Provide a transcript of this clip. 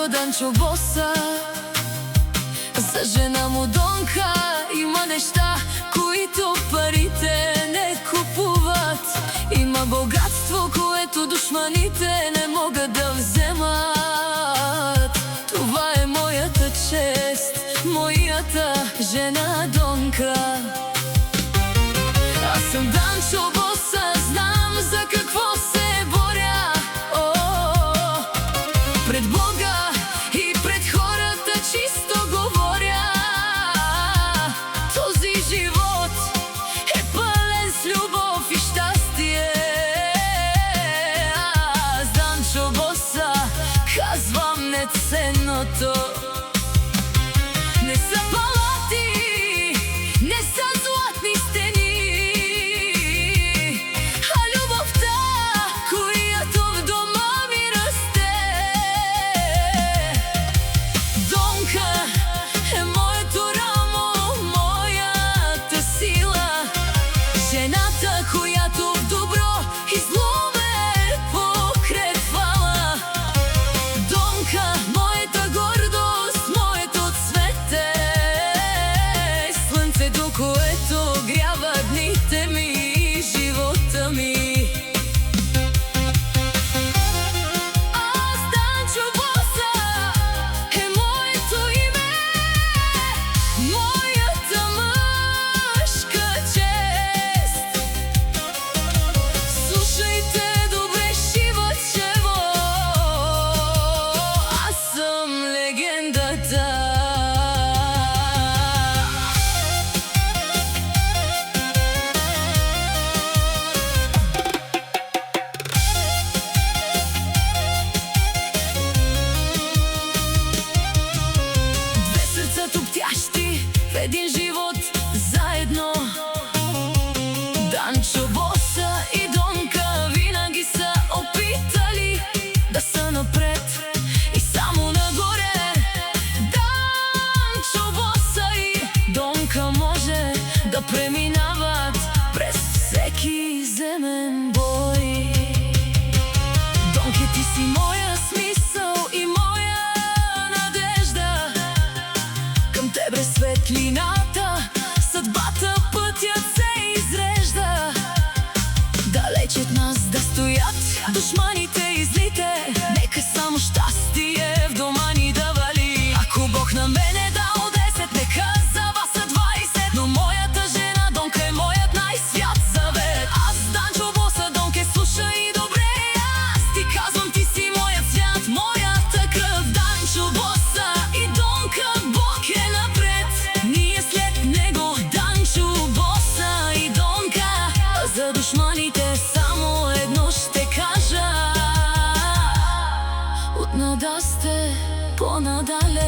до Данчо Боса. За жена му Донка има неща, които парите не купуват. Има богатство, което душманите не могат да вземат. Това е моята чест, моята жена Донка. Аз съм Данчо Боса, знам за какво се боря. Пред Бога и пред хората чисто говоря. Този живот е пълен с любов и щастие. Аз Данчо Боса казвам неценното. Не са палати, не са златни стени, а любовта, която в дома ми расте. Донка е моето рамо, моята сила, жената, която в добро и зло ме покрепвала. Донка, моята гордост, моето цвете, слънцето, което грява дните ми и живота ми. Аз Данчо Боса е моето име, моята мъжка чест. Слушайте добре, шивачево, аз съм легендата. Две сърца топтящи в един живот заедно. Данчо Боса и Донка винаги са опитали да са напред и само нагоре. Данчо Боса и Донка може да преминават през всеки земен бой. Донке, ти си моя смисъл и моя надежда. Към тебе светлината, съдбата, пътят се изрежда. Далеч от нас да стоят душманите и злите, нека само щастие в дома ни да вали. Ако Бог на мен е дал 10, нека за вас са 20, но моята жена Донка е моят най-свят завет. Аз Данчо Боса, Донке, слушай добре, аз ти казвам, ти си моят свят, моята кръв. Данчо Боса и Донка, Бог е напред, ние след него. Данчо Боса и Донка, за душманите само едно ще кажа: от надасте по-надалеч.